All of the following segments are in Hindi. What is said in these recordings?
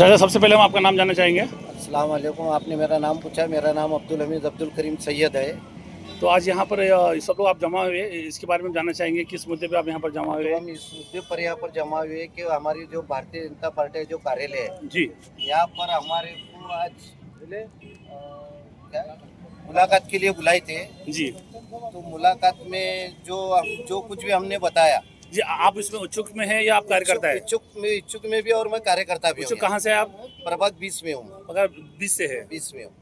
चाचा, सबसे पहले हम आपका नाम जानना चाहेंगे। अस्सलाम वालेकुम। आपने मेरा नाम पूछा। मेरा नाम अब्दुल हमीद अब्दुल करीम सैयद है। तो आज यहाँ पर सब लोग आप जमा हुए, इसके बारे में जानना चाहेंगे किस मुद्दे पे आप यहाँ पर जमा हुए तो हैं? हम इस मुद्दे पर यहाँ पर जमा हुए कि हमारी जो भारतीय जनता पार्टी जो कार्यालय है, जी। यहाँ पर हमारे को आज क्या मुलाकात के लिए बुलाए थे। जी। तो मुलाकात में जो कुछ भी हमने बताया, जी, आप इसमें उत्सुक में हैं या आप कार्यकर्ता है? इच्छुक में भी और मैं कार्यकर्ता भी हूँ। उत्सुक कहाँ से है आप? प्रभाग 20 में हूँ। अगर 20 से है 20 में हूँ।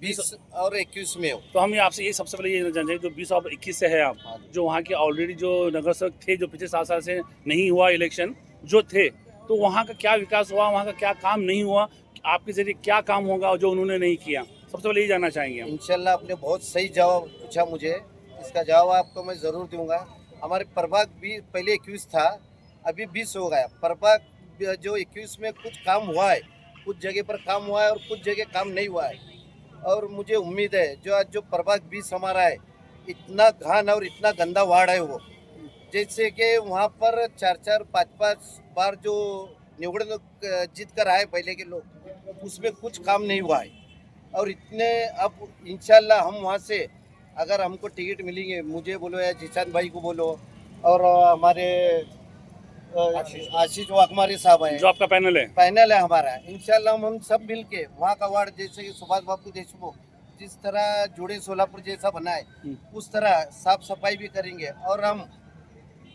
20 और 21 में हूँ। तो हम ये आपसे ये सबसे पहले ये जानना चाहेंगे, जो 20 और 21 से है आप, हाँ। जो वहाँ के ऑलरेडी जो नगर सेवक थे, जो पिछले 7 साल से नहीं हुआ इलेक्शन जो थे, तो वहाँ का क्या विकास हुआ, वहाँ का क्या काम नहीं हुआ, आपके जरिए क्या काम होगा जो उन्होंने नहीं किया, सबसे पहले ये जानना चाहेंगे हम। इंशाल्लाह आपने बहुत सही जवाब पूछा मुझे। इसका जवाब आपको मैं ज़रूर दूंगा। हमारे प्रभाग भी पहले 21 था, अभी 20 हो गया। प्रभाग जो 21 में कुछ काम हुआ है, कुछ जगह पर काम हुआ है और कुछ जगह काम नहीं हुआ है। और मुझे उम्मीद है जो आज जो प्रभाग 20 हमारा है, इतना घान और इतना गंदा वार्ड है वो, जैसे कि वहाँ पर 4-4, 5-5 बार जो निवडणूक जीत कर आए पहले के लोग, उसमें कुछ काम नहीं हुआ है। और इतने अब इंशाल्लाह हम वहाँ से अगर हमको टिकट मिलेंगे, मुझे बोलो या जिशान भाई को बोलो और हमारे आशीष वाघमारे साहब हैं, जो आपका पैनल है हमारा, इंशाल्लाह हम सब मिल के वहाँ का वार्ड जैसे कि सुभाष बाबू देशमुख जिस तरह जोड़े सोलापुर जैसा बना है, उस तरह साफ सफाई भी करेंगे। और हम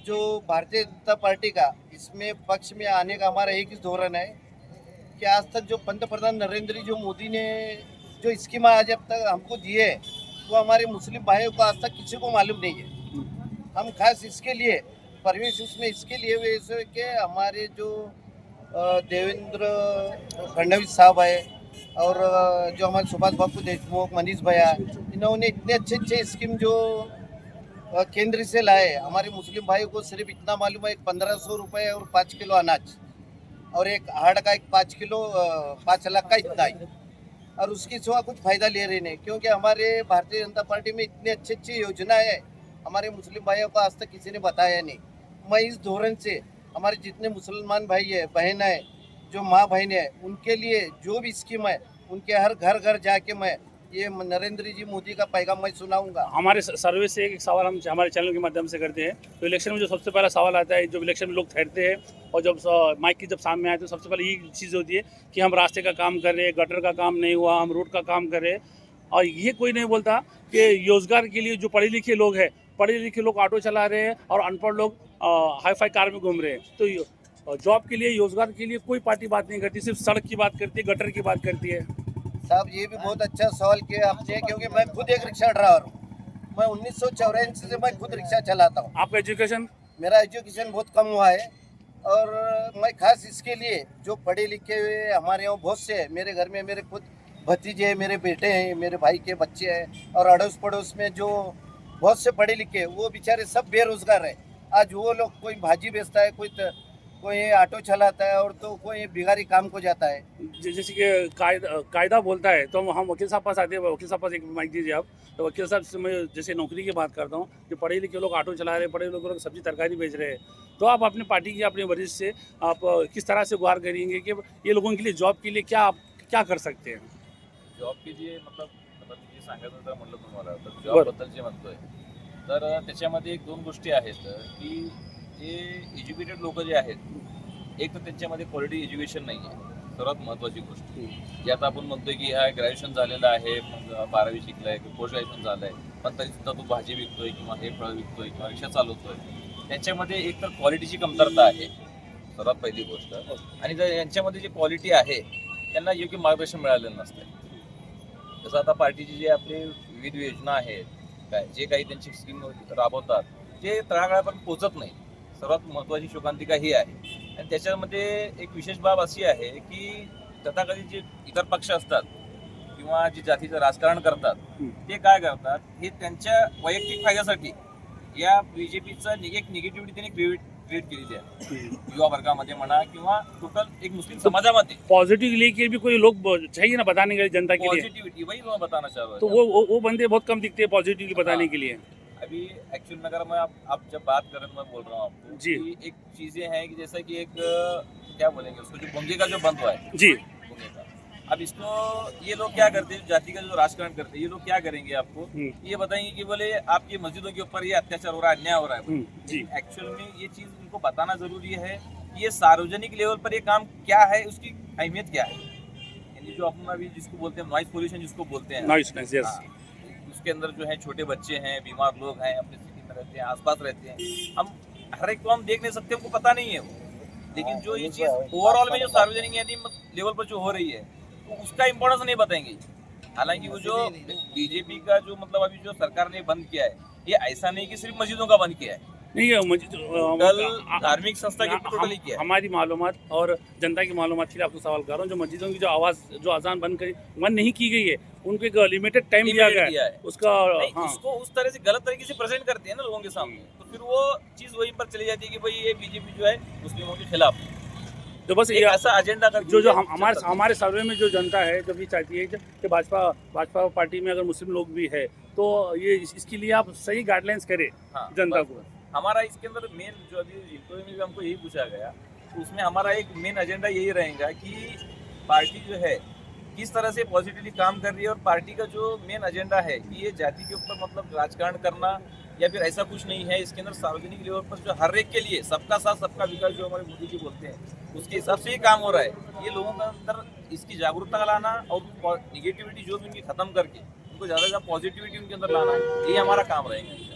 जो भारतीय जनता पार्टी का इसमें पक्ष में आने का हमारा एक ही धोरण है कि आज तक जो पंतप्रधान नरेंद्र जो मोदी ने जो स्कीम आज अब तक हमको दिए है, वो हमारे मुस्लिम भाइयों को आज तक किसी को मालूम नहीं है। हम खास इसके लिए परवेश उसमें इसके लिए वैसे कि हमारे जो देवेंद्र फडणवीस साहब है और जो हमारे सुभाष बाबू देशमुख, मनीष भैया, इन्होंने इतने अच्छे अच्छे स्कीम जो केंद्र से लाए। हमारे मुस्लिम भाइयों को सिर्फ इतना मालूम है, 1500 रुपये और 5 किलो अनाज, और एक हार्ड का एक 5 किलो 5 लाख का इतना ही, और उसकी सिवा कुछ फायदा ले रहे नहीं। क्योंकि हमारे भारतीय जनता पार्टी में इतनी अच्छी अच्छी योजनाएं है, हमारे मुस्लिम भाइयों को आज तक किसी ने बताया नहीं। मैं इस धोरण से हमारे जितने मुसलमान भाई है, बहन है, जो माँ बहन है, उनके लिए जो भी स्कीम है, उनके हर घर घर जाके मैं ये नरेंद्र जी मोदी का पैगाम मैं सुनाऊंगा। हमारे सर्वे से एक सवाल हम हमारे चैनल के माध्यम से करते हैं। तो इलेक्शन में जो सबसे पहला सवाल आता है, जब इलेक्शन में लोग ठहरते हैं और जब माइक की जब सामने आए, तो सबसे पहले ये चीज़ होती है कि हम रास्ते का काम कर रहे हैं, गटर का काम नहीं हुआ, हम रोड का काम कर रहे हैं। और ये कोई नहीं बोलता कि रोजगार के लिए जो पढ़े लिखे लोग हैं, पढ़े लिखे लोग ऑटो चला रहे हैं और अनपढ़ लोग हाई फाई कार में घूम रहे हैं। तो जॉब के लिए, रोजगार के लिए कोई पार्टी बात नहीं करती, सिर्फ सड़क की बात करती है, गटर की बात करती है। साहब ये भी बहुत अच्छा सवाल किया आपने, क्योंकि मैं खुद एक रिक्शा ड्राइवर हूँ। मैं 1984 से मैं खुद रिक्शा चलाता हूँ। आपका एजुकेशन? मेरा एजुकेशन बहुत कम हुआ है, और मैं खास इसके लिए जो पढ़े लिखे हुए हमारे यहाँ बहुत से हैं। मेरे घर में मेरे खुद भतीजे हैं, मेरे बेटे हैं, मेरे भाई के बच्चे हैं, और अड़ोस पड़ोस में जो बहुत से पढ़े लिखे, वो बेचारे सब बेरोजगार है। आज वो लोग कोई भाजी बेचता है, कोई ऑटो चलाता है, और तो कोई भिखारी काम को जाता है। जैसे कि कायदा बोलता है, तो हम वकील साहब पास आते हैं। वकील साहब पास एक माइक दीजिए आप। तो वकील साहब से मैं जैसे नौकरी की बात करता हूँ, जो पढ़े लिखे लोग ऑटो चला रहे हैं, पढ़े लिखे लोग सब्जी तरकारी बेच रहे हैं, तो आप अपनी पार्टी के अपने वरिष्ठ से आप किस तरह से गुहार करेंगे कि ये लोगों के लिए जॉब के लिए क्या कर सकते हैं? जॉब के जे मतलब जे सांगायचं जर म्हटलं तुम्हाला, तर जॉबबद्दल जे म्हणतोय, तर त्याच्यामध्ये एक दोन गोष्टी आहेत की जे एज्युकेटेड लोक जे आहेत, एक तर त्यांच्यामध्ये क्वालिटी एज्युकेशन नाही आहे, सर्वात महत्त्वाची गोष्ट जी आता आपण म्हणतोय की ह्या ग्रॅज्युएशन झालेलं आहे, मग 12वी शिकलाय किंवा पोस्ट ग्रॅज्युएशन झालं आहे, पण तरीसुद्धा तो भाजी विकतोय किंवा हे फळं विकतोय किंवा रिक्षा चालवतोय, त्यांच्यामध्ये एक तर क्वालिटीची कमतरता आहे, सर्वात पहिली गोष्ट. आणि जर यांच्यामध्ये जी क्वालिटी आहे, त्यांना योग्य मार्गदर्शन मिळालेलं नसतं. जसं आता पार्टीची जे आपले विविध योजना आहेत, काय जे काही त्यांची स्कीम राबवतात, ते तळागाळापर्यंत पोहोचत नाही. सर्वात महत्त्वाची शोकांतिका ही आहे. आणि त्याच्यामध्ये एक विशेष बाब अशी आहे की तथाकथित जे इतर पक्ष असतात किंवा जे जातीचं राजकारण करतात, ते काय करतात, हे त्यांच्या वैयक्तिक फायद्यासाठी या बीजेपीचा एक निगेटिव्हिटी त्यांनी क्रिएट केलेली आहे, युवा वर्गामध्ये म्हणा किंवा टोटल एक मुस्लिम समाजामध्ये. पॉजिटिव लेके भी कोई लोग चाहिए ना बताने के लिए जनता के लिए, पॉझिटिव्हिटी वही मैं बताना चाह रहा तो वो बंदे बहुत कम दिखते हैं पॉजिटिवली बताने के लिए. अभी एक्चुअल में अगर मैं आप जब बात कर रहे हैं, मैं बोल रहा हूँ आपको जी। कि एक चीजें हैं कि जैसा कि एक क्या बोलेंगे उसको, जो बोंगे का जो बंद हुआ है, जी बोंगे का, अब इसको ये लोग क्या करते हैं, जाति का जो राजकारण करते हैं, ये लोग क्या करेंगे आपको ये बताएंगे कि बोले आपकी मस्जिदों के ऊपर ये अत्याचार हो रहा है, अन्याय हो रहा है। जी एक्चुअल में ये चीज उनको बताना जरूरी है कि ये सार्वजनिक लेवल पर ये काम क्या है, उसकी अहमियत क्या है। यानी जो अपना भी जिसको बोलते हैं नॉइज पोल्यूशन जिसको बोलते हैं, नॉइस यस हाँ, उसके अंदर जो है छोटे बच्चे हैं, बीमार लोग हैं, अपने सिटी में रहते हैं, आसपास रहते हैं, हम हर एक को हम देख नहीं सकते, हमको पता नहीं है वो, लेकिन जो ये चीज ओवरऑल में जो सार्वजनिक यानी लेवल पर जो हो रही है तो उसका इम्पोर्टेंस नहीं बताएंगे। हालांकि वो जो बीजेपी का जो मतलब अभी जो सरकार ने बंद किया है, ये ऐसा नहीं कि सिर्फ मस्जिदों का बंद किया है, नहीं है कल धार्मिक संस्था के टोटली किया है। हमारी मालूमात और जनता की मालूमात के लिए आपको सवाल कर रहा हूँ, जो मस्जिदों की जो आवाज़ जो अजान बंद नहीं की गई है, उनको एक लिमिटेड टाइम दिया गया दिया है है। उसका। नहीं, हाँ उसको उस तरह से गलत तरीके से प्रेजेंट करते हैं ना लोगों के सामने, तो फिर वो चीज वहीं पर चली जाती है कि भाई ये बीजेपी जो है मुस्लिमों के खिलाफ तो बस एक ये ऐसा एजेंडा कर जो हमारे सर्वे में जो जनता है जब ये चाहती है कि भाजपा पार्टी में अगर मुस्लिम लोग भी है तो ये इसके लिए आप सही गाइडलाइंस करें जनता को। हमारा इसके अंदर मेन जो अभी इंटरव्यू में भी हमको यही पूछा गया, तो उसमें हमारा एक मेन एजेंडा यही रहेगा कि पार्टी जो है किस तरह से पॉजिटिवली काम कर रही है, और पार्टी का जो मेन एजेंडा है कि ये जाति के ऊपर मतलब राजकारण करना या फिर ऐसा कुछ नहीं है। इसके अंदर सार्वजनिक लेवल पर जो हर एक के लिए सबका साथ सबका विकास जो हमारे मोदी जी बोलते हैं, उसके हिसाब से ही काम हो रहा है। ये लोगों के अंदर इसकी जागरूकता लाना और निगेटिविटी जो भी उनकी खत्म करके उनको ज़्यादा से ज़्यादा पॉजिटिविटी उनके अंदर लाना, ये हमारा काम रहेगा।